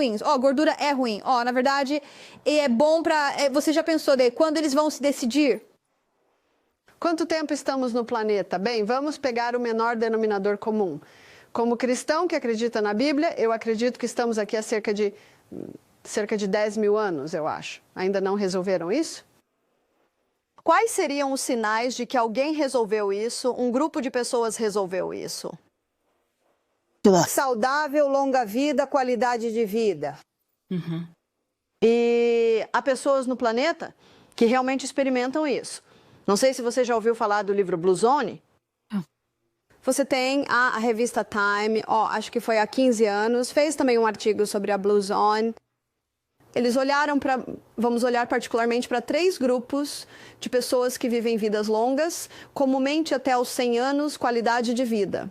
ruins. Ó, gordura é ruim. Ó, na verdade, é bom pra... Você já pensou de quando eles vão se decidir? Quanto tempo estamos no planeta? Bem, vamos pegar o menor denominador comum. Como cristão que acredita na Bíblia, eu acredito que estamos aqui há cerca de 10 mil anos, eu acho. Ainda não resolveram isso? Quais seriam os sinais de que alguém resolveu isso, um grupo de pessoas resolveu isso? Saudável, longa vida, qualidade de vida. E há pessoas no planeta que realmente experimentam isso. Não sei se você já ouviu falar do livro Blue Zone. Você tem a revista Time, ó, acho que foi há 15 anos, fez também um artigo sobre a Blue Zone. Eles olharam para, vamos olhar particularmente para 3 grupos de pessoas que vivem vidas longas, comumente até os 100 anos, qualidade de vida.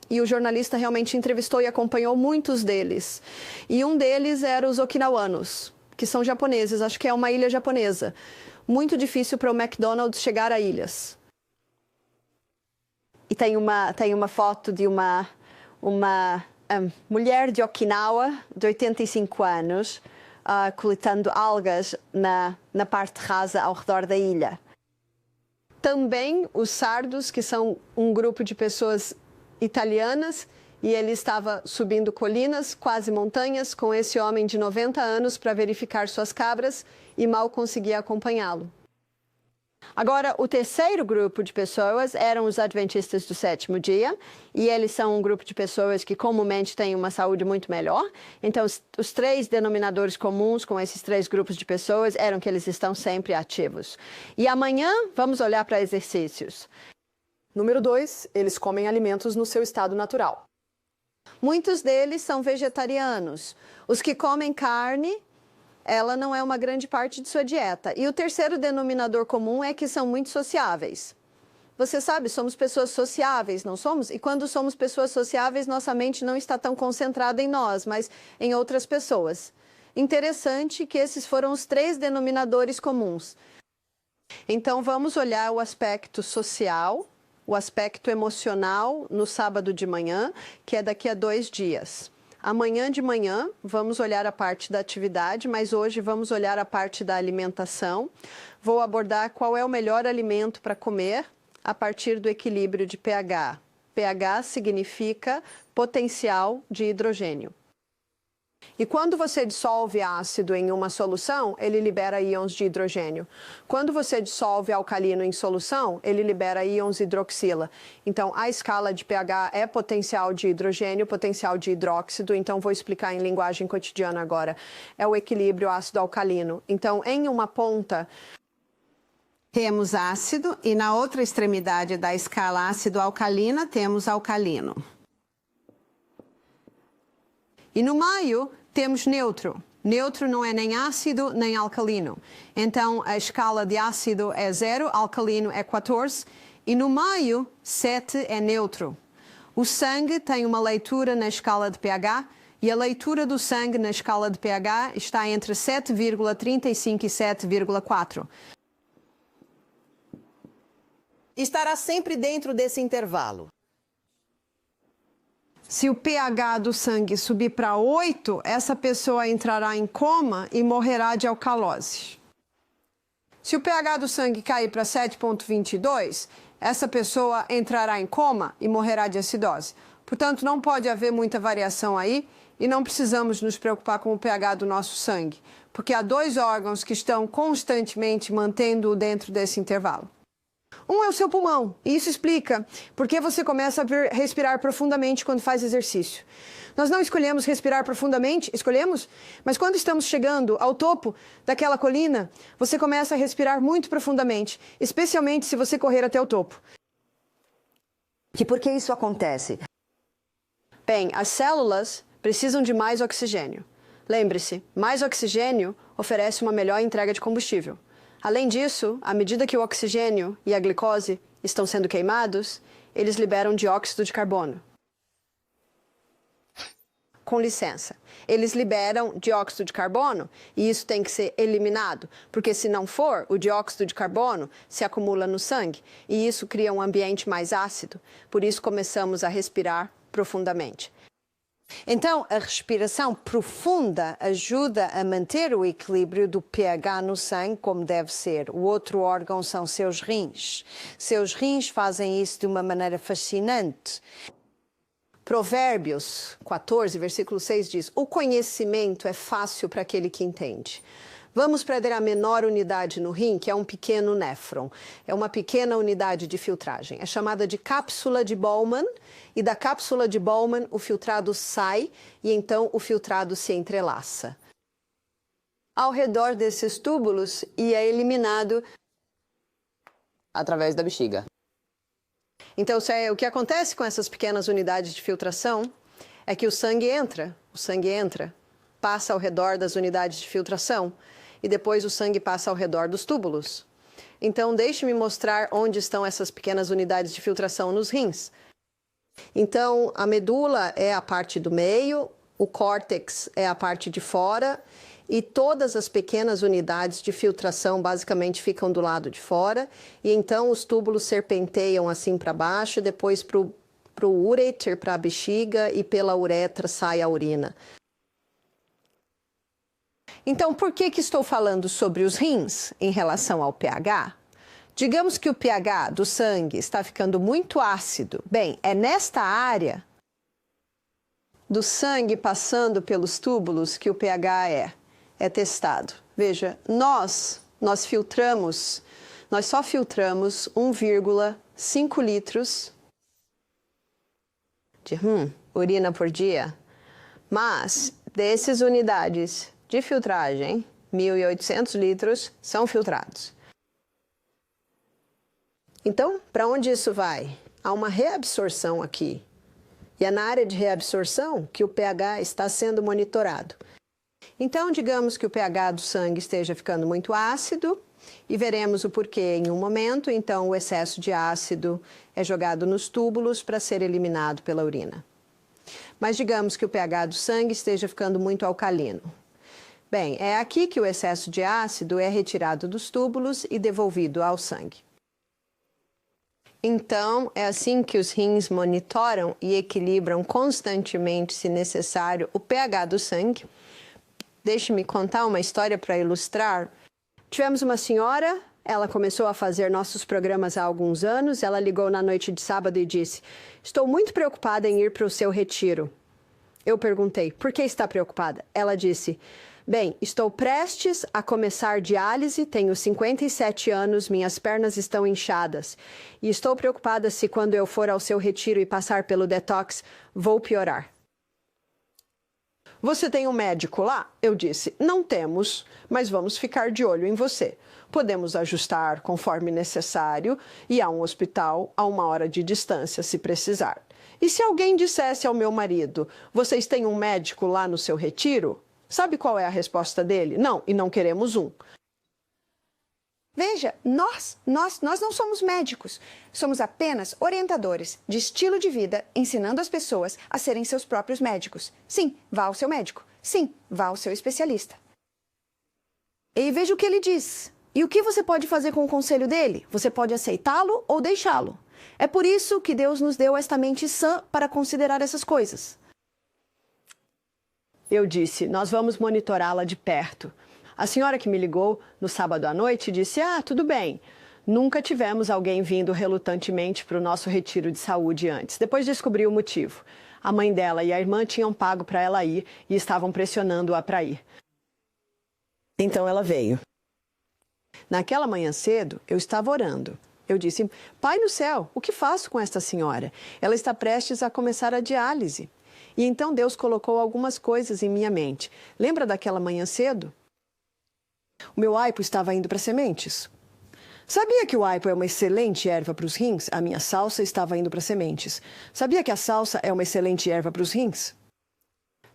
E o jornalista realmente entrevistou e acompanhou muitos deles. E um deles era os okinawanos, que são japoneses, acho que é uma ilha japonesa. Muito difícil para o McDonald's chegar a ilhas. E tem uma foto de uma mulher de Okinawa, de 85 anos, coletando algas na parte rasa ao redor da ilha. Também os sardos, que são um grupo de pessoas italianas, e ele estava subindo colinas, quase montanhas, com esse homem de 90 anos para verificar suas cabras e mal conseguia acompanhá-lo. Agora, o terceiro grupo de pessoas eram os adventistas do sétimo dia, e eles são um grupo de pessoas que comumente têm uma saúde muito melhor. Então, os 3 denominadores comuns com esses 3 grupos de pessoas eram que eles estão sempre ativos. E amanhã, vamos olhar para exercícios. Número 2, eles comem alimentos no seu estado natural. Muitos deles são vegetarianos. Os que comem carne, ela não é uma grande parte de sua dieta. E o terceiro denominador comum é que são muito sociáveis. Você sabe, somos pessoas sociáveis, não somos? E quando somos pessoas sociáveis, nossa mente não está tão concentrada em nós, mas em outras pessoas. Interessante que esses foram os 3 denominadores comuns. Então, vamos olhar o aspecto social, o aspecto emocional no sábado de manhã, que é daqui a 2 dias. Amanhã de manhã, vamos olhar a parte da atividade, mas hoje vamos olhar a parte da alimentação. Vou abordar qual é o melhor alimento para comer a partir do equilíbrio de pH. pH significa potencial de hidrogênio. E quando você dissolve ácido em uma solução, ele libera íons de hidrogênio. Quando você dissolve alcalino em solução, ele libera íons hidroxila. Então, a escala de pH é potencial de hidrogênio, potencial de hidróxido. Então, vou explicar em linguagem cotidiana agora. É o equilíbrio ácido-alcalino. Então, em uma ponta, temos ácido e na outra extremidade da escala ácido-alcalina temos alcalino. E no meio temos neutro. Neutro não é nem ácido nem alcalino. Então a escala de ácido é 0, alcalino é 14 e no meio 7 é neutro. O sangue tem uma leitura na escala de pH e a leitura do sangue na escala de pH está entre 7,35 e 7,4. Estará sempre dentro desse intervalo. Se o pH do sangue subir para 8, essa pessoa entrará em coma e morrerá de alcalose. Se o pH do sangue cair para 7,22, essa pessoa entrará em coma e morrerá de acidose. Portanto, não pode haver muita variação aí e não precisamos nos preocupar com o pH do nosso sangue, porque há 2 órgãos que estão constantemente mantendo-o dentro desse intervalo. Um é o seu pulmão, e isso explica por que você começa a respirar profundamente quando faz exercício. Nós não escolhemos respirar profundamente, escolhemos, mas quando estamos chegando ao topo daquela colina, você começa a respirar muito profundamente, especialmente se você correr até o topo. E por que isso acontece? Bem, as células precisam de mais oxigênio. Lembre-se, mais oxigênio oferece uma melhor entrega de combustível. Além disso, à medida que o oxigênio e a glicose estão sendo queimados, eles liberam dióxido de carbono. Com licença, eles liberam dióxido de carbono e isso tem que ser eliminado, porque se não for, o dióxido de carbono se acumula no sangue e isso cria um ambiente mais ácido, por isso começamos a respirar profundamente. Então, a respiração profunda ajuda a manter o equilíbrio do pH no sangue como deve ser. O outro órgão são seus rins. Seus rins fazem isso de uma maneira fascinante. Provérbios 14, versículo 6 diz: o conhecimento é fácil para aquele que entende. Vamos para a menor unidade no rim, que é um pequeno néfron. É uma pequena unidade de filtragem. É chamada de cápsula de Bowman, e da cápsula de Bowman o filtrado sai e então o filtrado se entrelaça. Ao redor desses túbulos e é eliminado Através da bexiga. Então, o que acontece com essas pequenas unidades de filtração é que o sangue entra, passa ao redor das unidades de filtração e depois o sangue passa ao redor dos túbulos. Então, deixe-me mostrar onde estão essas pequenas unidades de filtração nos rins. Então, a medula é a parte do meio, o córtex é a parte de fora e todas as pequenas unidades de filtração basicamente ficam do lado de fora e então os túbulos serpenteiam assim para baixo, depois para o ureter, para a bexiga e pela uretra sai a urina. Então, por que estou falando sobre os rins em relação ao pH? Digamos que o pH do sangue está ficando muito ácido. Bem, é nesta área do sangue passando pelos túbulos que o pH é testado. Veja, nós só filtramos 1,5 litros de urina por dia, mas desses unidades de filtragem, 1.800 litros são filtrados. Então, para onde isso vai? Há uma reabsorção aqui. E é na área de reabsorção que o pH está sendo monitorado. Então, digamos que o pH do sangue esteja ficando muito ácido e veremos o porquê em um momento. Então, o excesso de ácido é jogado nos túbulos para ser eliminado pela urina. Mas digamos que o pH do sangue esteja ficando muito alcalino. Bem, é aqui que o excesso de ácido é retirado dos túbulos e devolvido ao sangue. Então, é assim que os rins monitoram e equilibram constantemente, se necessário, o pH do sangue. Deixe-me contar uma história para ilustrar. Tivemos uma senhora, ela começou a fazer nossos programas há alguns anos. Ela ligou na noite de sábado e disse: estou muito preocupada em ir para o seu retiro. Eu perguntei: por que está preocupada? Ela disse: bem, estou prestes a começar diálise, tenho 57 anos, minhas pernas estão inchadas. E estou preocupada se quando eu for ao seu retiro e passar pelo detox, vou piorar. Você tem um médico lá? Eu disse: não temos, mas vamos ficar de olho em você. Podemos ajustar conforme necessário e há um hospital a 1 hora de distância se precisar. E se alguém dissesse ao meu marido: vocês têm um médico lá no seu retiro? Sabe qual é a resposta dele? Não, e não queremos um. Veja, nós não somos médicos. Somos apenas orientadores de estilo de vida, ensinando as pessoas a serem seus próprios médicos. Sim, vá ao seu médico. Sim, vá ao seu especialista. E veja o que ele diz. E o que você pode fazer com o conselho dele? Você pode aceitá-lo ou deixá-lo. É por isso que Deus nos deu esta mente sã para considerar essas coisas. Eu disse: nós vamos monitorá-la de perto. A senhora que me ligou no sábado à noite disse: tudo bem. Nunca tivemos alguém vindo relutantemente para o nosso retiro de saúde antes. Depois descobri o motivo. A mãe dela e a irmã tinham pago para ela ir e estavam pressionando-a para ir. Então ela veio. Naquela manhã cedo, eu estava orando. Eu disse: Pai no céu, o que faço com esta senhora? Ela está prestes a começar a diálise. E então Deus colocou algumas coisas em minha mente. Lembra daquela manhã cedo? O meu aipo estava indo para sementes. Sabia que o aipo é uma excelente erva para os rins? A minha salsa estava indo para sementes. Sabia que a salsa é uma excelente erva para os rins?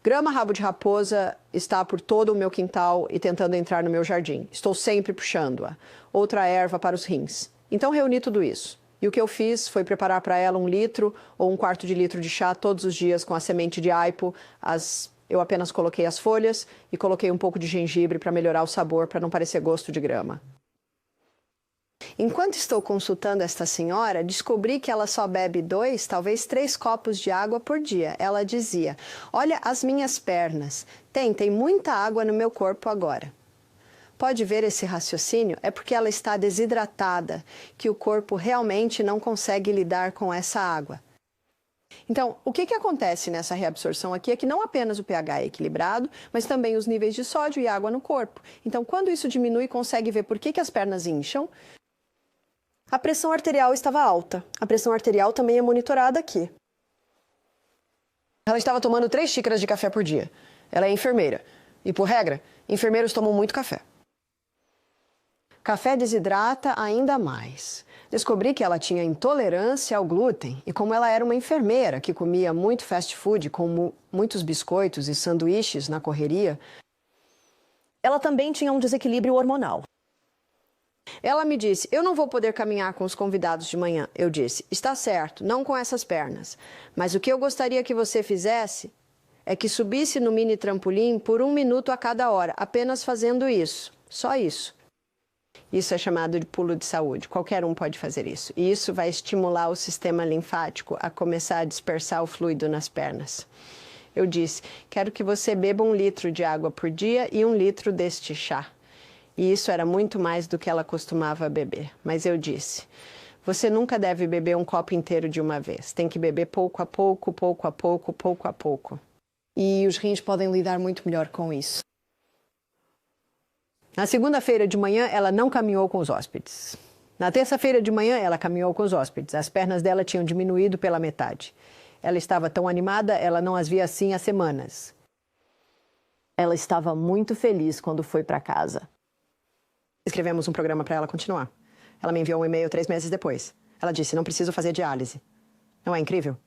Grama rabo de raposa está por todo o meu quintal e tentando entrar no meu jardim. Estou sempre puxando-a. Outra erva para os rins. Então reuni tudo isso. E o que eu fiz foi preparar para ela 1 litro ou 1/4 de litro de chá todos os dias com a semente de aipo. Eu apenas coloquei as folhas e coloquei um pouco de gengibre para melhorar o sabor, para não parecer gosto de grama. Enquanto estou consultando esta senhora, descobri que ela só bebe 2, talvez 3 copos de água por dia. Ela dizia: olha as minhas pernas, tem muita água no meu corpo agora. Pode ver esse raciocínio? É porque ela está desidratada, que o corpo realmente não consegue lidar com essa água. Então, o que acontece nessa reabsorção aqui é que não apenas o pH é equilibrado, mas também os níveis de sódio e água no corpo. Então, quando isso diminui, consegue ver por que as pernas incham. A pressão arterial estava alta. A pressão arterial também é monitorada aqui. Ela estava tomando 3 xícaras de café por dia. Ela é enfermeira. E, por regra, enfermeiros tomam muito café. Café desidrata ainda mais. Descobri que ela tinha intolerância ao glúten e como ela era uma enfermeira que comia muito fast food, como muitos biscoitos e sanduíches na correria, Ela também tinha um desequilíbrio hormonal. ela me disse: eu não vou poder caminhar com os convidados de manhã. Eu disse: está certo, não com essas pernas. Mas o que eu gostaria que você fizesse é que subisse no mini trampolim por 1 minuto a cada hora, apenas fazendo isso. Só isso. Isso é chamado de pulo de saúde. Qualquer um pode fazer isso. E isso vai estimular o sistema linfático a começar a dispersar o fluido nas pernas. Eu disse: quero que você beba 1 litro de água por dia e 1 litro deste chá. E isso era muito mais do que ela costumava beber. Mas eu disse: você nunca deve beber um copo inteiro de uma vez. Tem que beber pouco a pouco, pouco a pouco, pouco a pouco. E os rins podem lidar muito melhor com isso. Na segunda-feira de manhã, ela não caminhou com os hóspedes. Na terça-feira de manhã, ela caminhou com os hóspedes. As pernas dela tinham diminuído pela metade. Ela estava tão animada, ela não as via assim há semanas. Ela estava muito feliz quando foi para casa. Escrevemos um programa para ela continuar. Ela me enviou um e-mail 3 meses depois. Ela disse: não preciso fazer diálise. Não é incrível?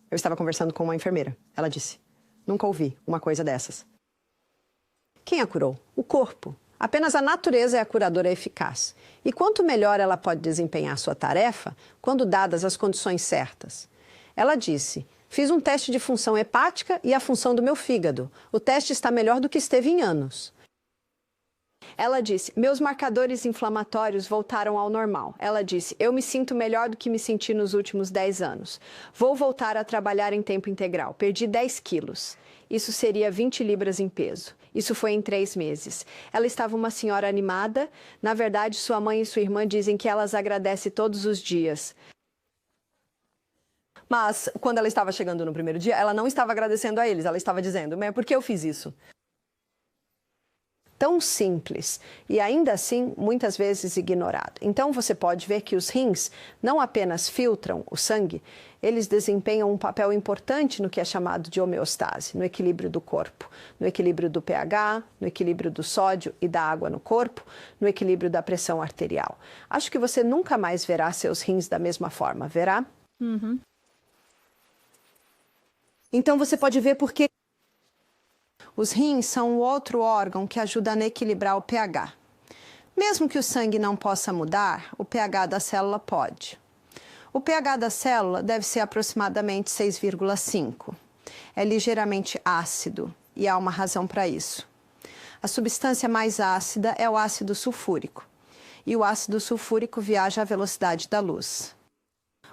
Eu estava conversando com uma enfermeira. Ela disse: nunca ouvi uma coisa dessas. Quem a curou? O corpo. Apenas a natureza é a curadora eficaz. E quanto melhor ela pode desempenhar sua tarefa, quando dadas as condições certas. Ela disse: fiz um teste de função hepática e a função do meu fígado. O teste está melhor do que esteve em anos. Ela disse: meus marcadores inflamatórios voltaram ao normal. Ela disse: eu me sinto melhor do que me senti nos últimos 10 anos. Vou voltar a trabalhar em tempo integral. Perdi 10 quilos. Isso seria 20 libras em peso. Isso foi em 3 meses. Ela estava uma senhora animada. Na verdade, sua mãe e sua irmã dizem que elas agradecem todos os dias. Mas, quando ela estava chegando no primeiro dia, ela não estava agradecendo a eles. Ela estava dizendo: mas por que eu fiz isso? Tão simples e ainda assim muitas vezes ignorado. Então você pode ver que os rins não apenas filtram o sangue, eles desempenham um papel importante no que é chamado de homeostase, no equilíbrio do corpo, no equilíbrio do pH, no equilíbrio do sódio e da água no corpo, no equilíbrio da pressão arterial. Acho que você nunca mais verá seus rins da mesma forma, verá? Uhum. Então você pode ver por que os rins são o outro órgão que ajuda a equilibrar o pH. Mesmo que o sangue não possa mudar, o pH da célula pode. O pH da célula deve ser aproximadamente 6,5. É ligeiramente ácido e há uma razão para isso. A substância mais ácida é o ácido sulfúrico. E o ácido sulfúrico viaja à velocidade da luz.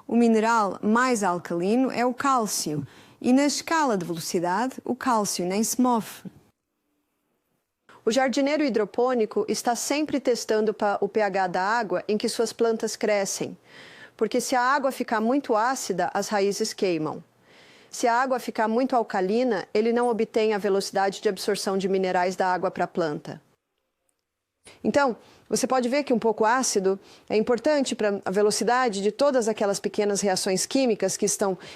O mineral mais alcalino é o cálcio. E na escala de velocidade, o cálcio nem se move. O jardineiro hidropônico está sempre testando o pH da água em que suas plantas crescem, porque se a água ficar muito ácida, as raízes queimam. Se a água ficar muito alcalina, ele não obtém a velocidade de absorção de minerais da água para a planta. Então, você pode ver que um pouco ácido é importante para a velocidade de todas aquelas pequenas reações químicas que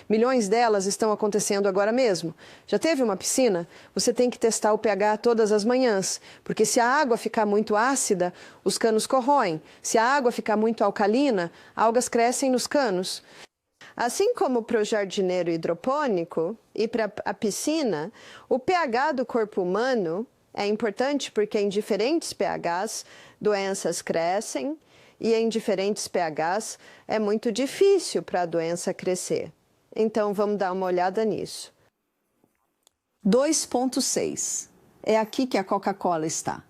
milhões delas estão acontecendo agora mesmo. Já teve uma piscina? Você tem que testar o pH todas as manhãs, porque se a água ficar muito ácida, os canos corroem. Se a água ficar muito alcalina, algas crescem nos canos. Assim como para o jardineiro hidropônico e para a piscina, o pH do corpo humano é importante porque em diferentes pHs doenças crescem e em diferentes pHs é muito difícil para a doença crescer. Então vamos dar uma olhada nisso. 2,6. É aqui que a Coca-Cola está.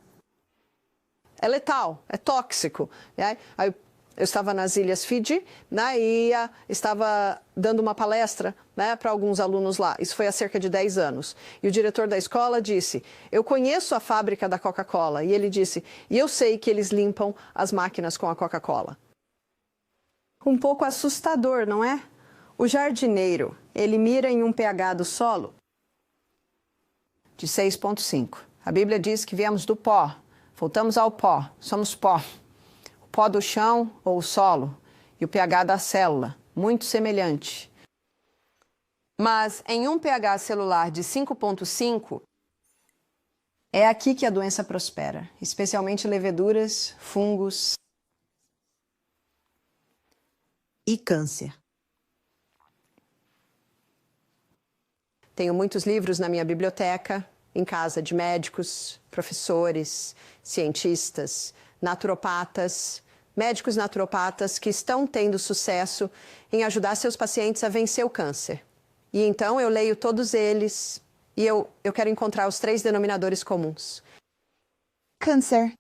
É letal, é tóxico. Né? Aí Eu estava nas Ilhas Fiji, né, e estava dando uma palestra, né, para alguns alunos lá. Isso foi há cerca de 10 anos. E o diretor da escola disse, eu conheço a fábrica da Coca-Cola. E ele disse, e eu sei que eles limpam as máquinas com a Coca-Cola. Um pouco assustador, não é? O jardineiro, ele mira em um pH do solo de 6,5. A Bíblia diz que viemos do pó, voltamos ao pó, somos pó. O pó do chão ou o solo e o pH da célula, muito semelhante. Mas em um pH celular de 5,5, é aqui que a doença prospera, especialmente leveduras, fungos E câncer. Tenho muitos livros na minha biblioteca, em casa de médicos, professores, cientistas, naturopatas, médicos naturopatas que estão tendo sucesso em ajudar seus pacientes a vencer o câncer. E então eu leio todos eles e eu quero encontrar os 3 denominadores comuns. Câncer.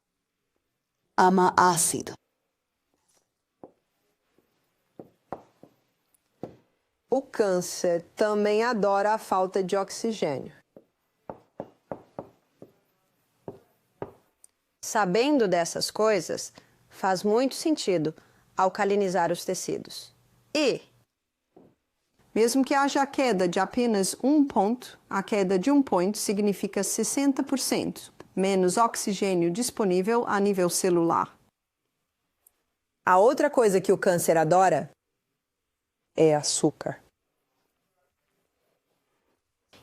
Ama ácido. O câncer também adora a falta de oxigênio. Sabendo dessas coisas, faz muito sentido alcalinizar os tecidos. E, mesmo que haja a queda de apenas 1 ponto, a queda de 1 ponto significa 60% menos oxigênio disponível a nível celular. A outra coisa que o câncer adora é açúcar.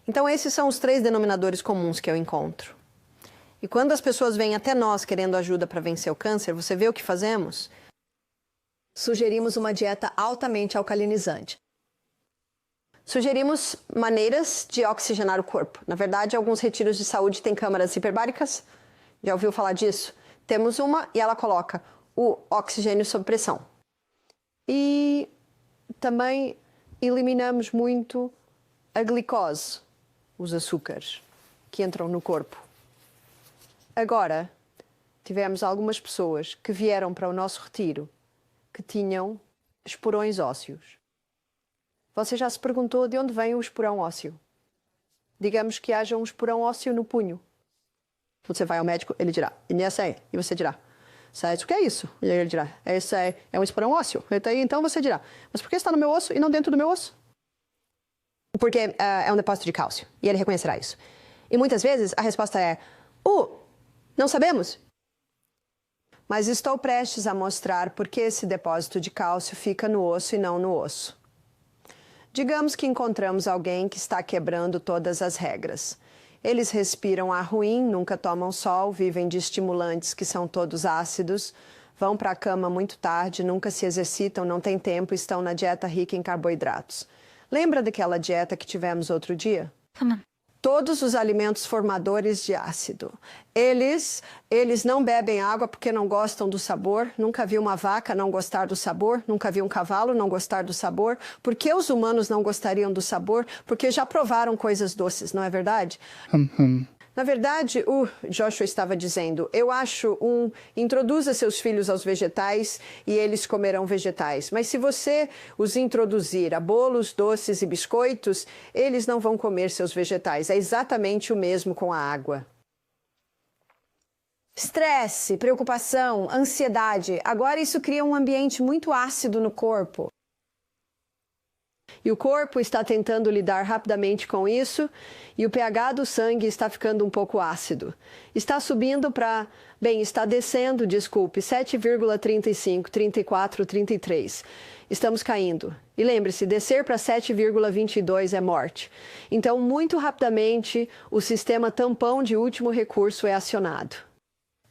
Então, esses são os 3 denominadores comuns que eu encontro. E quando as pessoas vêm até nós querendo ajuda para vencer o câncer, você vê o que fazemos? Sugerimos uma dieta altamente alcalinizante. Sugerimos maneiras de oxigenar o corpo. Na verdade, alguns retiros de saúde têm câmaras hiperbáricas. Já ouviu falar disso? Temos uma e ela coloca o oxigênio sob pressão. E também eliminamos muito a glicose, os açúcares que entram no corpo. Agora, tivemos algumas pessoas que vieram para o nosso retiro que tinham esporões ósseos. Você já se perguntou de onde vem o esporão ósseo? Digamos que haja um esporão ósseo no punho. Você vai ao médico, ele dirá, e sei. E você dirá, sabe o que é isso? E ele dirá, esse é um esporão ósseo. Então você dirá, mas por que está no meu osso e não dentro do meu osso? Porque é um depósito de cálcio, e ele reconhecerá isso. E muitas vezes a resposta é, não sabemos. Mas estou prestes a mostrar por que esse depósito de cálcio fica no osso e não no osso. Digamos que encontramos alguém que está quebrando todas as regras. Eles respiram ar ruim, nunca tomam sol, vivem de estimulantes que são todos ácidos, vão para a cama muito tarde, nunca se exercitam, não têm tempo, estão na dieta rica em carboidratos. Lembra daquela dieta que tivemos outro dia? Todos os alimentos formadores de ácido. Eles não bebem água porque não gostam do sabor. Nunca vi uma vaca não gostar do sabor. Nunca vi um cavalo não gostar do sabor. Por que os humanos não gostariam do sabor? Porque já provaram coisas doces, não é verdade? Na verdade, o Joshua estava dizendo, eu acho introduza seus filhos aos vegetais e eles comerão vegetais. Mas se você os introduzir a bolos, doces e biscoitos, eles não vão comer seus vegetais. É exatamente o mesmo com a água. Estresse, preocupação, ansiedade. Agora isso cria um ambiente muito ácido no corpo. E o corpo está tentando lidar rapidamente com isso e o pH do sangue está ficando um pouco ácido. Está subindo para, está descendo, 7,35, 34, 33. Estamos caindo. E lembre-se, descer para 7,22 é morte. Então, muito rapidamente, o sistema tampão de último recurso é acionado.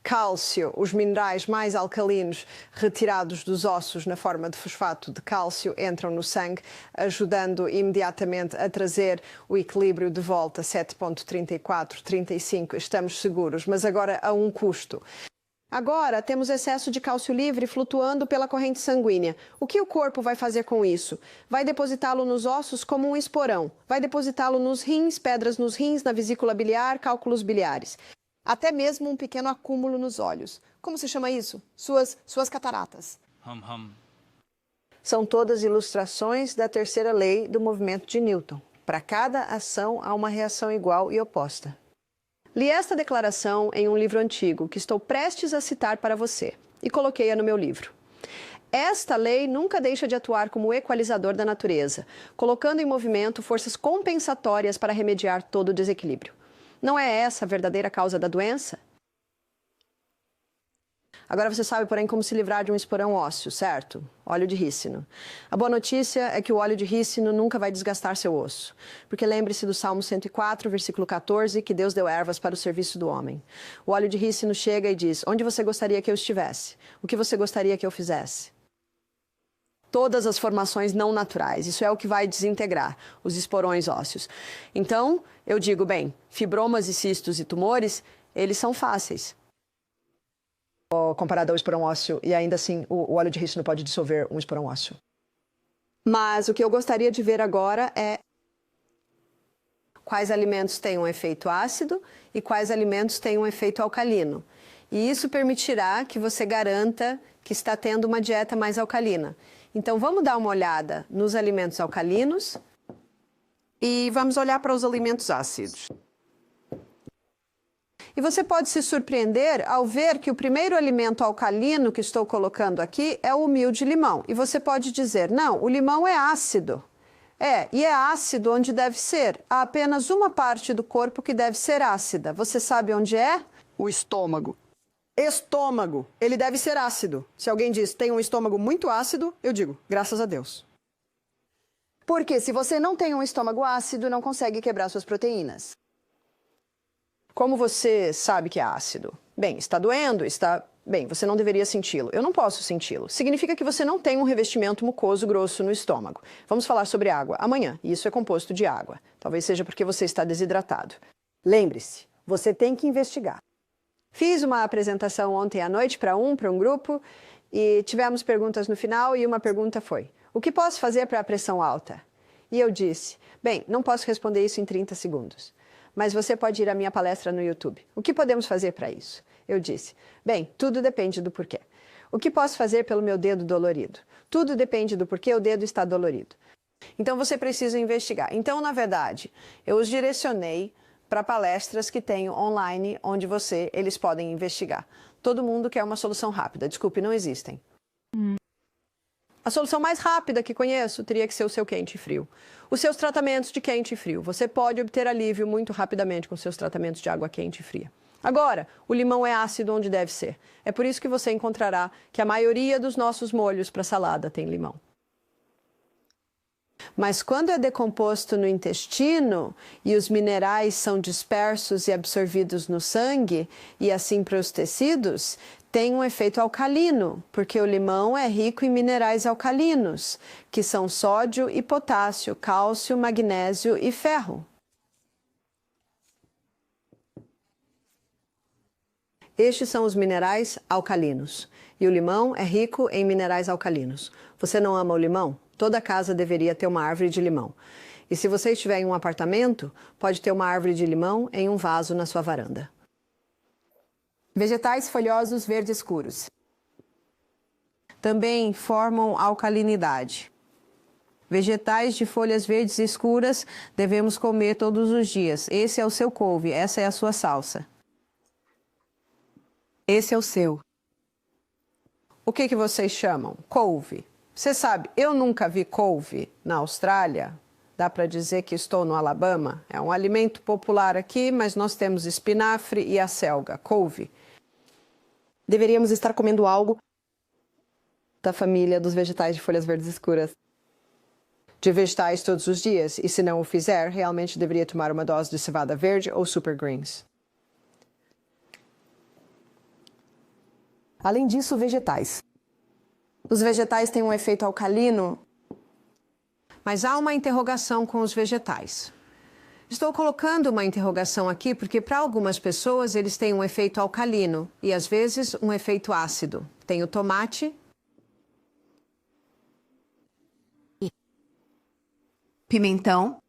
Cálcio, os minerais mais alcalinos retirados dos ossos na forma de fosfato de cálcio entram no sangue, ajudando imediatamente a trazer o equilíbrio de volta, 7,34, 35, estamos seguros, mas agora a um custo. Agora temos excesso de cálcio livre flutuando pela corrente sanguínea. O que o corpo vai fazer com isso? Vai depositá-lo nos ossos como um esporão, vai depositá-lo nos rins, pedras nos rins, na vesícula biliar, cálculos biliares. Até mesmo um pequeno acúmulo nos olhos. Como se chama isso? Suas cataratas. São todas ilustrações da terceira lei do movimento de Newton. Para cada ação há uma reação igual e oposta. Li esta declaração em um livro antigo que estou prestes a citar para você e coloquei-a no meu livro. Esta lei nunca deixa de atuar como equalizador da natureza, colocando em movimento forças compensatórias para remediar todo o desequilíbrio. Não é essa a verdadeira causa da doença? Agora você sabe, porém, como se livrar de um esporão ósseo, certo? Óleo de rícino. A boa notícia é que o óleo de rícino nunca vai desgastar seu osso. Porque lembre-se do Salmo 104, versículo 14, que Deus deu ervas para o serviço do homem. O óleo de rícino chega e diz: onde você gostaria que eu estivesse? O que você gostaria que eu fizesse? Todas as formações não naturais. Isso é o que vai desintegrar os esporões ósseos. Então, eu digo, bem, fibromas e cistos e tumores, eles são fáceis. Comparado ao esporão ósseo, e ainda assim o óleo de rícino pode dissolver um esporão ósseo. Mas o que eu gostaria de ver agora é quais alimentos têm um efeito ácido e quais alimentos têm um efeito alcalino. E isso permitirá que você garanta que está tendo uma dieta mais alcalina. Então vamos dar uma olhada nos alimentos alcalinos e vamos olhar para os alimentos ácidos. E você pode se surpreender ao ver que o primeiro alimento alcalino que estou colocando aqui é o humilde limão. E você pode dizer, não, o limão é ácido. E é ácido onde deve ser. Há apenas uma parte do corpo que deve ser ácida. Você sabe onde é? O estômago. Estômago. Ele deve ser ácido. Se alguém diz, tem um estômago muito ácido, eu digo, graças a Deus. Porque se você não tem um estômago ácido, não consegue quebrar suas proteínas. Como você sabe que é ácido? Bem, está doendo, Bem, você não deveria senti-lo. Eu não posso senti-lo. Significa que você não tem um revestimento mucoso grosso no estômago. Vamos falar sobre água amanhã, e isso é composto de água. Talvez seja porque você está desidratado. Lembre-se, você tem que investigar. Fiz uma apresentação ontem à noite para um grupo, e tivemos perguntas no final, e uma pergunta foi: o que posso fazer para a pressão alta? E eu disse, bem, não posso responder isso em 30 segundos. Mas você pode ir à minha palestra no YouTube. O que podemos fazer para isso? Eu disse, bem, tudo depende do porquê. O que posso fazer pelo meu dedo dolorido? Tudo depende do porquê o dedo está dolorido. Então você precisa investigar. Então, na verdade, eu os direcionei para palestras que tenho online, onde eles podem investigar. Todo mundo quer uma solução rápida. Desculpe, não existem. A solução mais rápida que conheço teria que ser o seu quente e frio. Os seus tratamentos de quente e frio. Você pode obter alívio muito rapidamente com seus tratamentos de água quente e fria. Agora, o limão é ácido onde deve ser. É por isso que você encontrará que a maioria dos nossos molhos para salada tem limão. Mas quando é decomposto no intestino e os minerais são dispersos e absorvidos no sangue e assim para os tecidos, tem um efeito alcalino, porque o limão é rico em minerais alcalinos, que são sódio e potássio, cálcio, magnésio e ferro. Estes são os minerais alcalinos. E o limão é rico em minerais alcalinos. Você não ama o limão? Toda casa deveria ter uma árvore de limão. E se você estiver em um apartamento, pode ter uma árvore de limão em um vaso na sua varanda. Vegetais folhosos verde escuros. Também formam alcalinidade. Vegetais de folhas verdes escuras devemos comer todos os dias. Esse é o seu couve, essa é a sua salsa. Esse é o seu. O que vocês chamam? Couve. Você sabe, eu nunca vi couve na Austrália. Dá para dizer que estou no Alabama. É um alimento popular aqui, mas nós temos espinafre e acelga, couve. Deveríamos estar comendo algo da família dos vegetais de folhas verdes escuras. De vegetais todos os dias, e se não o fizer, realmente deveria tomar uma dose de cevada verde ou super greens. Além disso, vegetais. Os vegetais têm um efeito alcalino? Mas há uma interrogação com os vegetais. Estou colocando uma interrogação aqui porque para algumas pessoas eles têm um efeito alcalino e às vezes um efeito ácido. Tem o tomate, pimentão.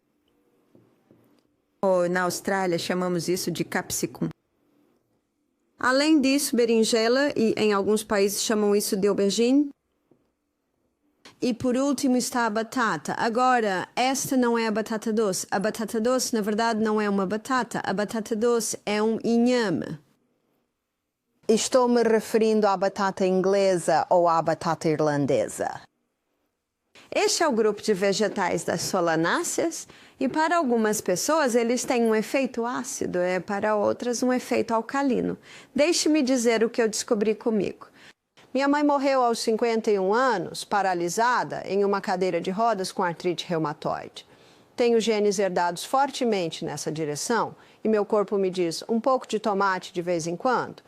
Na Austrália chamamos isso de capsicum. Além disso, berinjela, e em alguns países chamam isso de aubergine. E por último está a batata. Agora, esta não é a batata doce. A batata doce, na verdade, não é uma batata. A batata doce é um inhame. Estou me referindo à batata inglesa ou à batata irlandesa? Este é o grupo de vegetais das solanáceas e para algumas pessoas eles têm um efeito ácido e para outras um efeito alcalino. Deixe-me dizer o que eu descobri comigo. Minha mãe morreu aos 51 anos, paralisada, em uma cadeira de rodas com artrite reumatoide. Tenho genes herdados fortemente nessa direção e meu corpo me diz um pouco de tomate de vez em quando.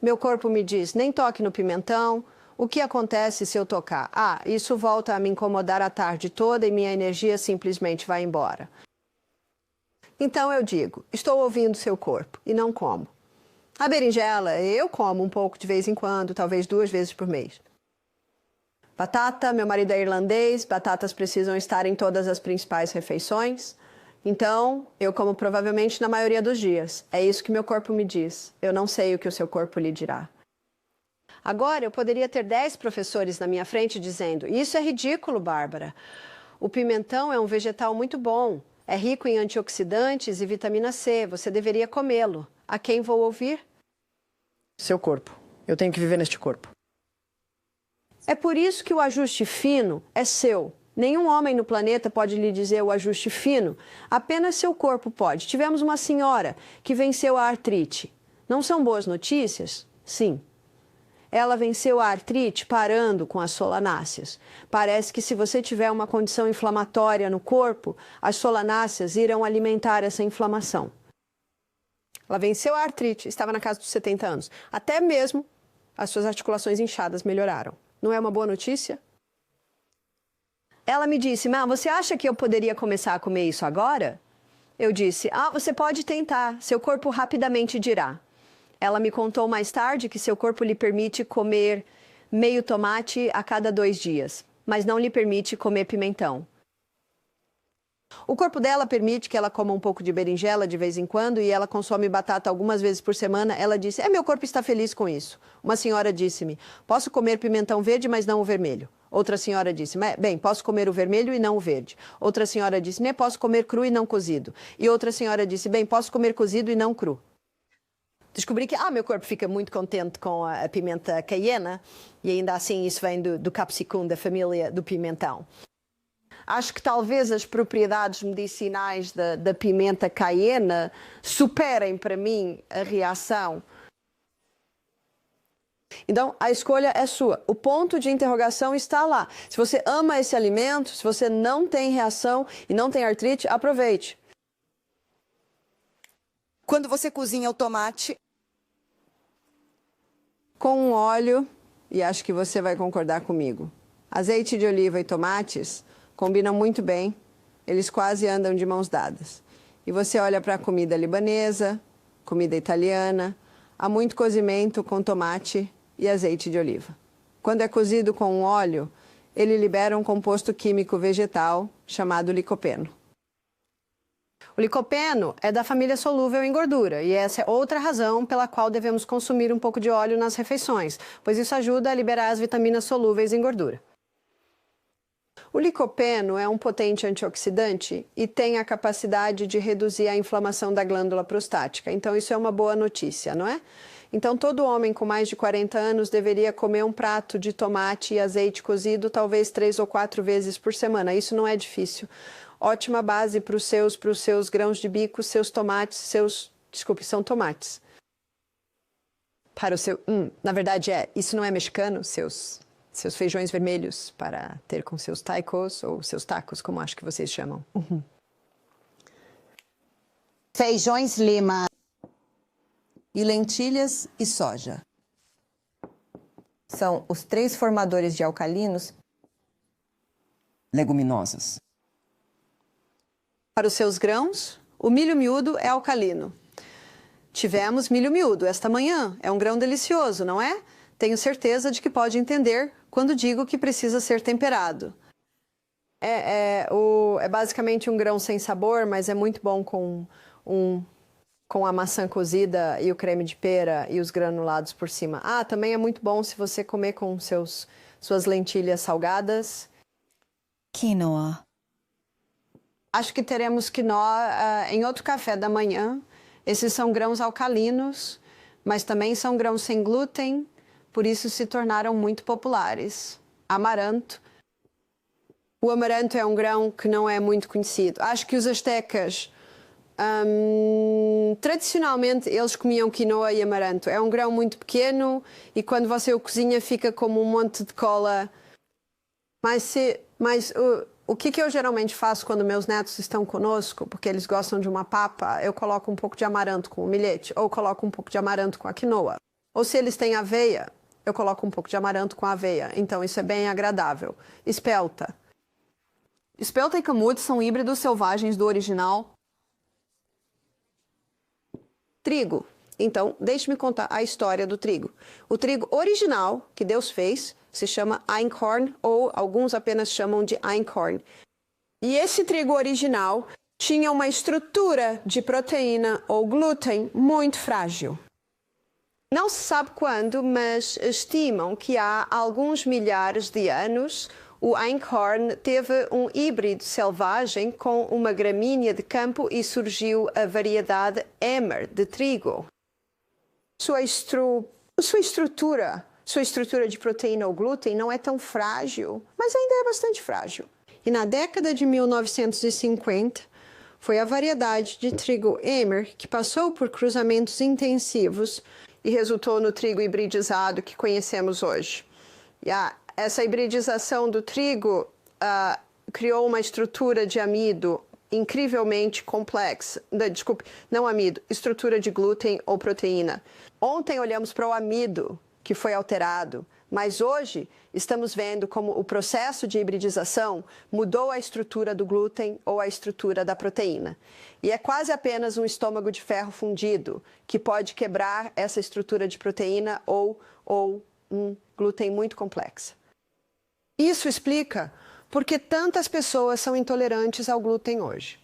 Meu corpo me diz nem toque no pimentão. O que acontece se eu tocar? Ah, isso volta a me incomodar a tarde toda e minha energia simplesmente vai embora. Então eu digo, estou ouvindo seu corpo e não como. A berinjela, eu como um pouco de vez em quando, talvez 2 vezes por mês. Batata, meu marido é irlandês, batatas precisam estar em todas as principais refeições. Então, eu como provavelmente na maioria dos dias. É isso que meu corpo me diz. Eu não sei o que o seu corpo lhe dirá. Agora, eu poderia ter 10 professores na minha frente dizendo: isso é ridículo, Bárbara. O pimentão é um vegetal muito bom. É rico em antioxidantes e vitamina C. Você deveria comê-lo. A quem vou ouvir? Seu corpo. Eu tenho que viver neste corpo. É por isso que o ajuste fino é seu. Nenhum homem no planeta pode lhe dizer o ajuste fino. Apenas seu corpo pode. Tivemos uma senhora que venceu a artrite. Não são boas notícias? Sim. Ela venceu a artrite parando com as solanáceas. Parece que se você tiver uma condição inflamatória no corpo, as solanáceas irão alimentar essa inflamação. Ela venceu a artrite, estava na casa dos 70 anos. Até mesmo as suas articulações inchadas melhoraram. Não é uma boa notícia? Ela me disse: "Má, você acha que eu poderia começar a comer isso agora?" Eu disse: "Ah, você pode tentar, seu corpo rapidamente dirá." Ela me contou mais tarde que seu corpo lhe permite comer meio tomate a cada 2 dias, mas não lhe permite comer pimentão. O corpo dela permite que ela coma um pouco de berinjela de vez em quando e ela consome batata algumas vezes por semana. Ela disse: meu corpo está feliz com isso. Uma senhora disse-me: posso comer pimentão verde, mas não o vermelho. Outra senhora disse: bem, posso comer o vermelho e não o verde. Outra senhora disse: posso comer cru e não cozido. E outra senhora disse: bem, posso comer cozido e não cru. Descobri que meu corpo fica muito contente com a pimenta caiena e ainda assim isso vem do capsicum, da família do pimentão. Acho que talvez as propriedades medicinais da pimenta caiena superem para mim a reação. Então, a escolha é sua. O ponto de interrogação está lá. Se você ama esse alimento, se você não tem reação e não tem artrite, aproveite. Quando você cozinha o tomate com um óleo, e acho que você vai concordar comigo, azeite de oliva e tomates combinam muito bem, eles quase andam de mãos dadas. E você olha para a comida libanesa, comida italiana, há muito cozimento com tomate e azeite de oliva. Quando é cozido com um óleo, ele libera um composto químico vegetal chamado licopeno. O licopeno é da família solúvel em gordura e essa é outra razão pela qual devemos consumir um pouco de óleo nas refeições, pois isso ajuda a liberar as vitaminas solúveis em gordura. O licopeno é um potente antioxidante e tem a capacidade de reduzir a inflamação da glândula prostática, então isso é uma boa notícia, não é? Então todo homem com mais de 40 anos deveria comer um prato de tomate e azeite cozido talvez 3 ou 4 vezes por semana, isso não é difícil. Ótima base para os seus grãos de bico, seus tomates, são tomates. Para o seu, na verdade isso não é mexicano, seus feijões vermelhos para ter com seus taicos ou seus tacos, como acho que vocês chamam. Feijões lima. E lentilhas e soja. São os 3 formadores de alcalinos leguminosas. Para os seus grãos, o milho miúdo é alcalino. Tivemos milho miúdo esta manhã. É um grão delicioso, não é? Tenho certeza de que pode entender quando digo que precisa ser temperado. É basicamente um grão sem sabor, mas é muito bom com a maçã cozida e o creme de pera e os granulados por cima. Também é muito bom se você comer com suas lentilhas salgadas quinoa. Acho que teremos quinoa em outro café da manhã. Esses são grãos alcalinos, mas também são grãos sem glúten, por isso se tornaram muito populares. Amaranto. O amaranto é um grão que não é muito conhecido. Acho que os astecas, tradicionalmente, eles comiam quinoa e amaranto. É um grão muito pequeno e quando você o cozinha fica como um monte de cola. Mas o que eu geralmente faço quando meus netos estão conosco, porque eles gostam de uma papa, eu coloco um pouco de amaranto com o milhete, ou coloco um pouco de amaranto com a quinoa. Ou se eles têm aveia, eu coloco um pouco de amaranto com a aveia. Então isso é bem agradável. Espelta. Espelta e camute são híbridos selvagens do original. Trigo. Então, deixe-me contar a história do trigo. O trigo original que Deus fez se chama einkorn, ou alguns apenas chamam de einkorn. E esse trigo original tinha uma estrutura de proteína ou glúten muito frágil. Não se sabe quando, mas estimam que há alguns milhares de anos o einkorn teve um híbrido selvagem com uma gramínea de campo e surgiu a variedade Emmer de trigo. Sua estrutura de proteína ou glúten não é tão frágil, mas ainda é bastante frágil. E na década de 1950, foi a variedade de trigo Emmer que passou por cruzamentos intensivos e resultou no trigo hibridizado que conhecemos hoje. Essa hibridização do trigo criou uma estrutura de amido incrivelmente complexa. Não amido, estrutura de glúten ou proteína. Ontem olhamos para o amido, que foi alterado, mas hoje estamos vendo como o processo de hibridização mudou a estrutura do glúten ou a estrutura da proteína. E é quase apenas um estômago de ferro fundido que pode quebrar essa estrutura de proteína ou um glúten muito complexo. Isso explica por que tantas pessoas são intolerantes ao glúten hoje.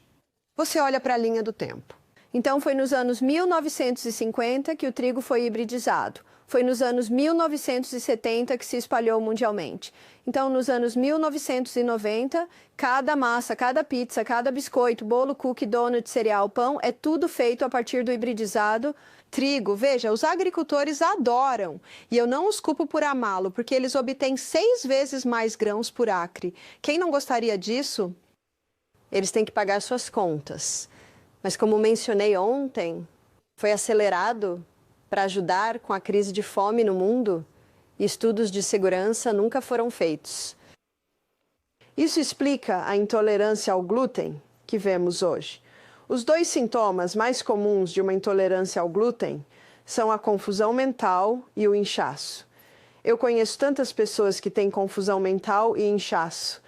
Você olha para a linha do tempo. Então, foi nos anos 1950 que o trigo foi hibridizado. Foi nos anos 1970 que se espalhou mundialmente. Então, nos anos 1990, cada massa, cada pizza, cada biscoito, bolo, cookie, donut, cereal, pão, é tudo feito a partir do hibridizado trigo. Veja, os agricultores adoram. E eu não os culpo por amá-lo, porque eles obtêm 6 vezes mais grãos por acre. Quem não gostaria disso? Eles têm que pagar suas contas. Mas como mencionei ontem, foi acelerado para ajudar com a crise de fome no mundo e estudos de segurança nunca foram feitos. Isso explica a intolerância ao glúten que vemos hoje. Os 2 sintomas mais comuns de uma intolerância ao glúten são a confusão mental e o inchaço. Eu conheço tantas pessoas que têm confusão mental e inchaço,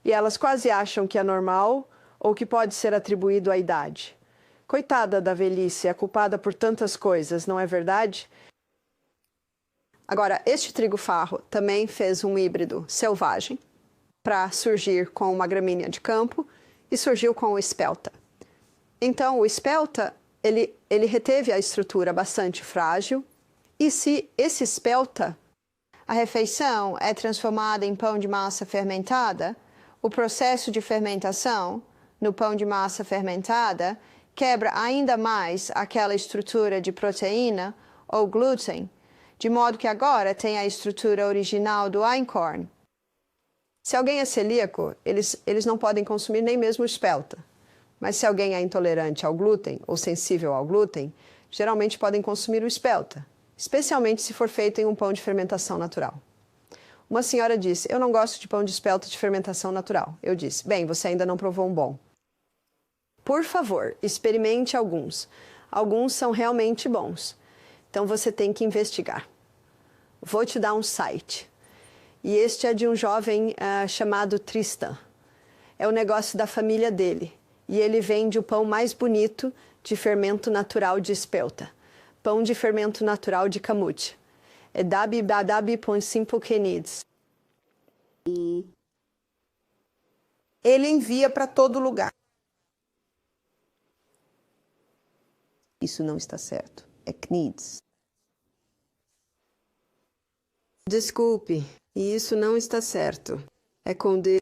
e elas quase acham que é normal ou que pode ser atribuído à idade. Coitada da velhice, é culpada por tantas coisas, não é verdade? Agora, este trigo farro também fez um híbrido selvagem para surgir com uma gramínea de campo e surgiu com o espelta. Então, o espelta, ele reteve a estrutura bastante frágil e se esse espelta, a refeição é transformada em pão de massa fermentada, o processo de fermentação no pão de massa fermentada quebra ainda mais aquela estrutura de proteína ou glúten, de modo que agora tem a estrutura original do einkorn. Se alguém é celíaco, eles não podem consumir nem mesmo o espelta. Mas se alguém é intolerante ao glúten ou sensível ao glúten, geralmente podem consumir o espelta, especialmente se for feito em um pão de fermentação natural. Uma senhora disse, eu não gosto de pão de espelta de fermentação natural. Eu disse, bem, você ainda não provou um bom. Por favor, experimente alguns. Alguns são realmente bons. Então você tem que investigar. Vou te dar um site. E este é de um jovem chamado Tristan. É o negócio da família dele. E ele vende o pão mais bonito de fermento natural de espelta. Pão de fermento natural de camute. É www.simplekenneeds. E ele envia para todo lugar. Isso não está certo. É Kneads. Desculpe, isso não está certo. É com D.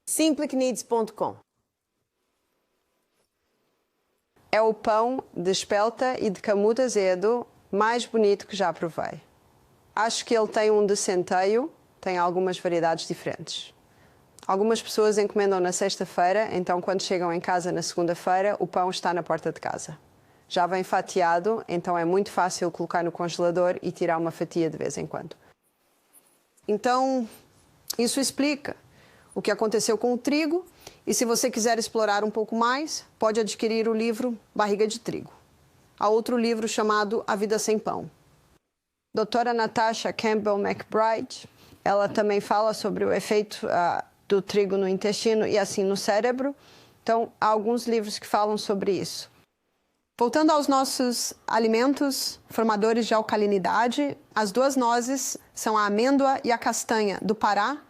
simplicneeds.com. É o pão de espelta e de camudo azedo mais bonito que já provei. Acho que ele tem um de centeio, tem algumas variedades diferentes. Algumas pessoas encomendam na sexta-feira, então quando chegam em casa na segunda-feira, o pão está na porta de casa. Já vem fatiado, então é muito fácil colocar no congelador e tirar uma fatia de vez em quando. Então, isso explica o que aconteceu com o trigo, e se você quiser explorar um pouco mais, pode adquirir o livro Barriga de Trigo. Há outro livro chamado A Vida Sem Pão. Doutora Natasha Campbell McBride, ela também fala sobre o efeito do trigo no intestino e assim no cérebro. Então, há alguns livros que falam sobre isso. Voltando aos nossos alimentos formadores de alcalinidade, as duas nozes são a amêndoa e a castanha do Pará.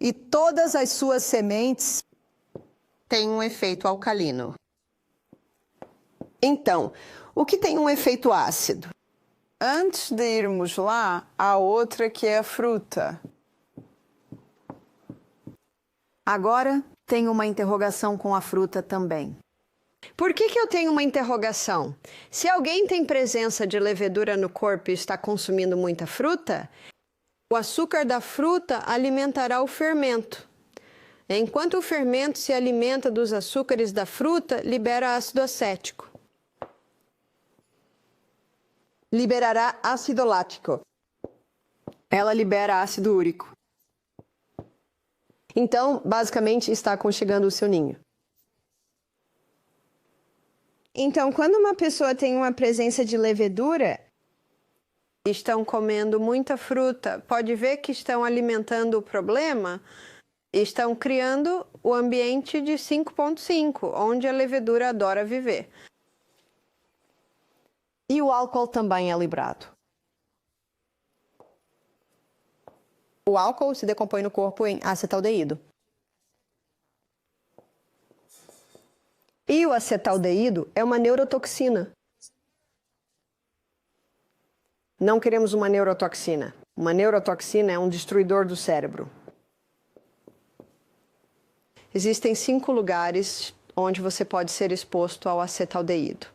E todas as suas sementes Tem um efeito alcalino. Então, o que tem um efeito ácido? Antes de irmos lá, há outra que é a fruta. Agora, tem uma interrogação com a fruta também. Por que eu tenho uma interrogação? Se alguém tem presença de levedura no corpo e está consumindo muita fruta, o açúcar da fruta alimentará o fermento. Enquanto o fermento se alimenta dos açúcares da fruta, libera ácido acético. Liberará ácido lático. Ela libera ácido úrico. Então, basicamente, está aconchegando o seu ninho. Então, quando uma pessoa tem uma presença de levedura, estão comendo muita fruta, pode ver que estão alimentando o problema, estão criando o ambiente de 5.5, onde a levedura adora viver. E o álcool também é liberado. O álcool se decompõe no corpo em acetaldeído. E o acetaldeído é uma neurotoxina. Não queremos uma neurotoxina. Uma neurotoxina é um destruidor do cérebro. Existem 5 lugares onde você pode ser exposto ao acetaldeído.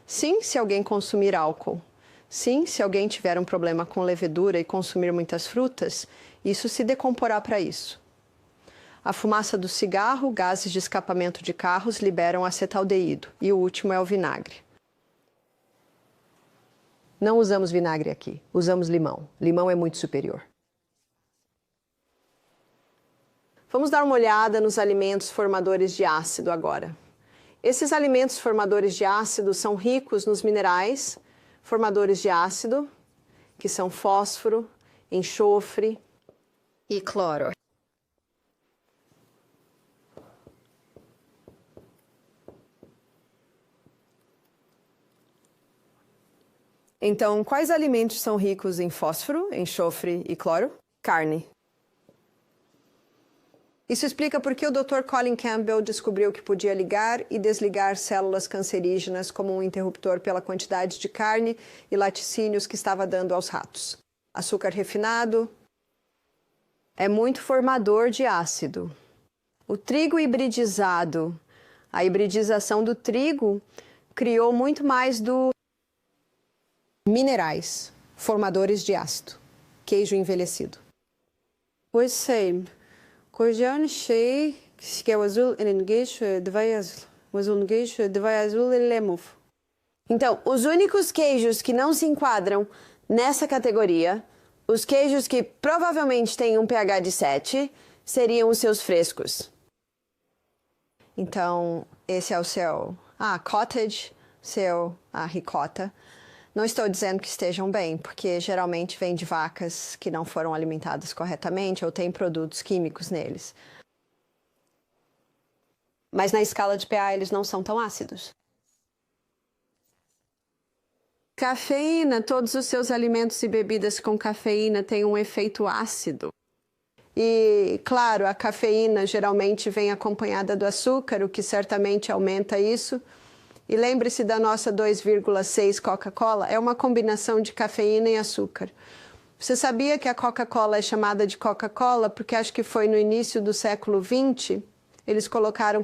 Sim, se alguém consumir álcool. Sim, se alguém tiver um problema com levedura e consumir muitas frutas, isso se decomporá para isso. A fumaça do cigarro, gases de escapamento de carros liberam acetaldeído. E o último é o vinagre. Não usamos vinagre aqui, usamos limão. Limão é muito superior. Vamos dar uma olhada nos alimentos formadores de ácido agora. Esses alimentos formadores de ácido são ricos nos minerais formadores de ácido, que são fósforo, enxofre e cloro. Então, quais alimentos são ricos em fósforo, enxofre e cloro? Carne. Isso explica por que o Dr. Colin Campbell descobriu que podia ligar e desligar células cancerígenas como um interruptor pela quantidade de carne e laticínios que estava dando aos ratos. Açúcar refinado é muito formador de ácido. O trigo hibridizado, a hibridização do trigo criou muito mais do minerais formadores de ácido. Queijo envelhecido. Pois sei. Cordian Shei, que é o azul enengueixo, de azul e lemov. Então, os únicos queijos que não se enquadram nessa categoria, os queijos que provavelmente têm um pH de 7, seriam os seus frescos. Então, esse é o seu cottage, seu ricota. Não estou dizendo que estejam bem, porque geralmente vem de vacas que não foram alimentadas corretamente ou tem produtos químicos neles. Mas na escala de pH eles não são tão ácidos. Cafeína, todos os seus alimentos e bebidas com cafeína têm um efeito ácido. E, claro, a cafeína geralmente vem acompanhada do açúcar, o que certamente aumenta isso. E lembre-se da nossa 2,6 Coca-Cola, é uma combinação de cafeína e açúcar. Você sabia que a Coca-Cola é chamada de Coca-Cola porque acho que foi no início do século XX, eles colocaram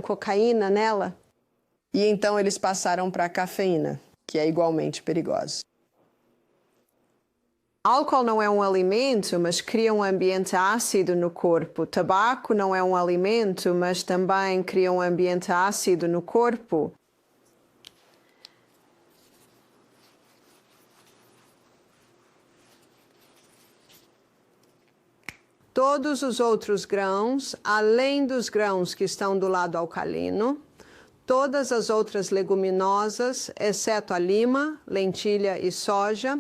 cocaína nela? E então eles passaram para a cafeína, que é igualmente perigosa. Álcool não é um alimento, mas cria um ambiente ácido no corpo. Tabaco não é um alimento, mas também cria um ambiente ácido no corpo. Todos os outros grãos, além dos grãos que estão do lado alcalino, todas as outras leguminosas, exceto a lima, lentilha e soja,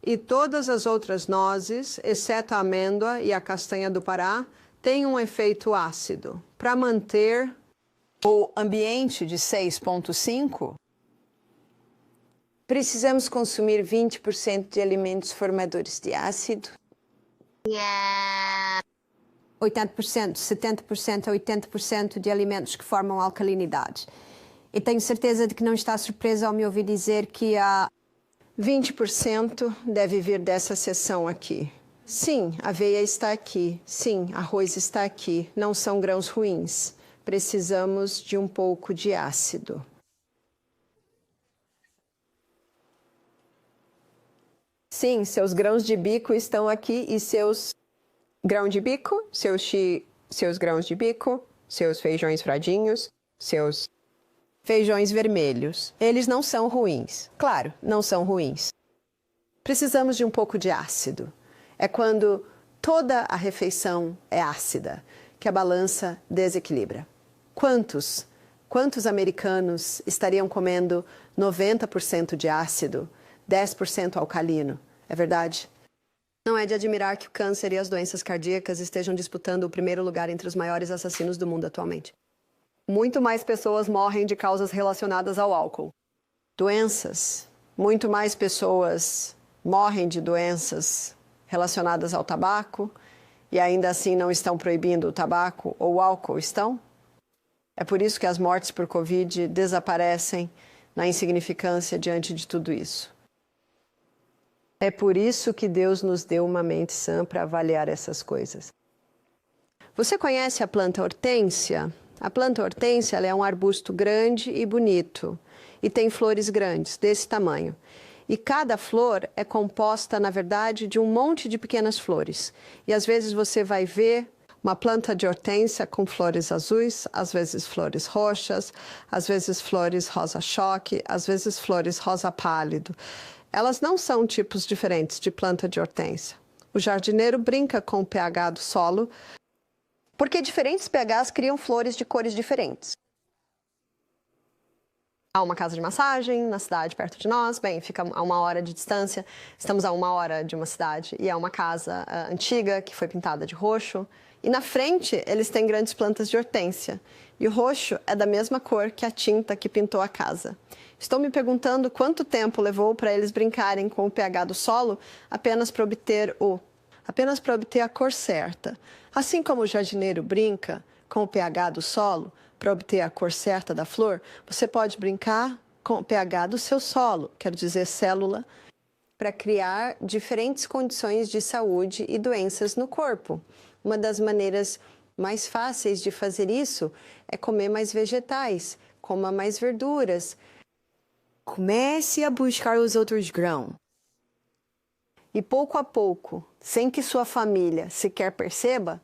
e todas as outras nozes, exceto a amêndoa e a castanha do Pará, têm um efeito ácido. Para manter o ambiente de 6,5, precisamos consumir 20% de alimentos formadores de ácido. 80%, 70% a 80% de alimentos que formam alcalinidade. E tenho certeza de que não está surpresa ao me ouvir dizer que a 20% deve vir dessa seção aqui. Sim, aveia está aqui. Sim, arroz está aqui. Não são grãos ruins. Precisamos de um pouco de ácido. sim, seus grãos de bico estão aqui e seus grão de bico, seus grãos de bico, seus feijões fradinhos, seus feijões vermelhos. Eles não são ruins. Claro, não são ruins. Precisamos de um pouco de ácido. É quando toda a refeição é ácida que a balança desequilibra. Quantos americanos estariam comendo 90% de ácido, 10% alcalino? É verdade? Não é de admirar que o câncer e as doenças cardíacas estejam disputando o primeiro lugar entre os maiores assassinos do mundo atualmente. Muito mais pessoas morrem de causas relacionadas ao álcool. Doenças. Muito mais pessoas morrem de doenças relacionadas ao tabaco e ainda assim não estão proibindo o tabaco ou o álcool, estão? É por isso que as mortes por Covid desaparecem na insignificância diante de tudo isso. É por isso que Deus nos deu uma mente sã para avaliar essas coisas. Você conhece a planta hortênsia? A planta hortênsia ela é um arbusto grande e bonito e tem flores grandes, desse tamanho. E cada flor é composta, na verdade, de um monte de pequenas flores. E às vezes você vai ver uma planta de hortênsia com flores azuis, às vezes flores roxas, às vezes flores rosa-choque, às vezes flores rosa pálido. Elas não são tipos diferentes de planta de hortênsia. O jardineiro brinca com o pH do solo, porque diferentes pHs criam flores de cores diferentes. Há uma casa de massagem na cidade perto de nós, bem, fica a 1 hora de distância, estamos a 1 hora de uma cidade, e é uma casa antiga que foi pintada de roxo, e na frente eles têm grandes plantas de hortênsia, e o roxo é da mesma cor que a tinta que pintou a casa. Estou me perguntando quanto tempo levou para eles brincarem com o pH do solo apenas para obter a cor certa. Assim como o jardineiro brinca com o pH do solo para obter a cor certa da flor, você pode brincar com o pH do seu solo, quero dizer célula, para criar diferentes condições de saúde e doenças no corpo. Uma das maneiras mais fáceis de fazer isso é comer mais vegetais, coma mais verduras. Comece a buscar os outros grãos. E pouco a pouco, sem que sua família sequer perceba,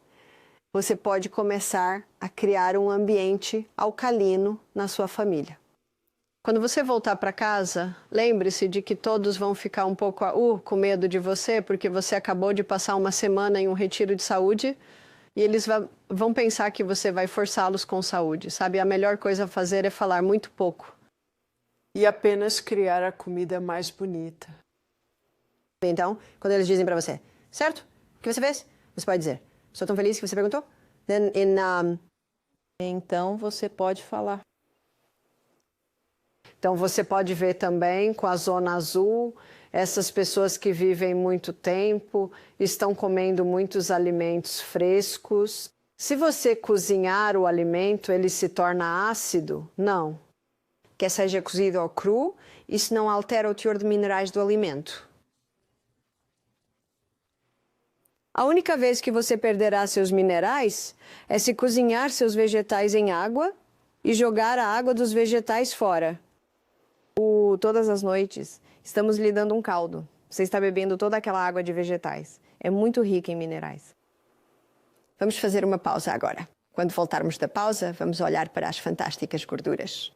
você pode começar a criar um ambiente alcalino na sua família. Quando você voltar para casa, lembre-se de que todos vão ficar um pouco com medo de você, porque você acabou de passar uma semana em um retiro de saúde e eles vão pensar que você vai forçá-los com saúde, sabe? A melhor coisa a fazer é falar muito pouco. E apenas criar a comida mais bonita. Então, quando eles dizem para você, certo? O que você fez? Você pode dizer, estou tão feliz que você perguntou? Então você pode falar. Então você pode ver também com a zona azul, essas pessoas que vivem muito tempo, estão comendo muitos alimentos frescos. Se você cozinhar o alimento, ele se torna ácido? Não. Quer seja cozido ou cru, isso não altera o teor de minerais do alimento. A única vez que você perderá seus minerais é se cozinhar seus vegetais em água e jogar a água dos vegetais fora. Todas as noites, estamos lhe dando um caldo. Você está bebendo toda aquela água de vegetais. É muito rica em minerais. Vamos fazer uma pausa agora. Quando voltarmos da pausa, vamos olhar para as fantásticas gorduras.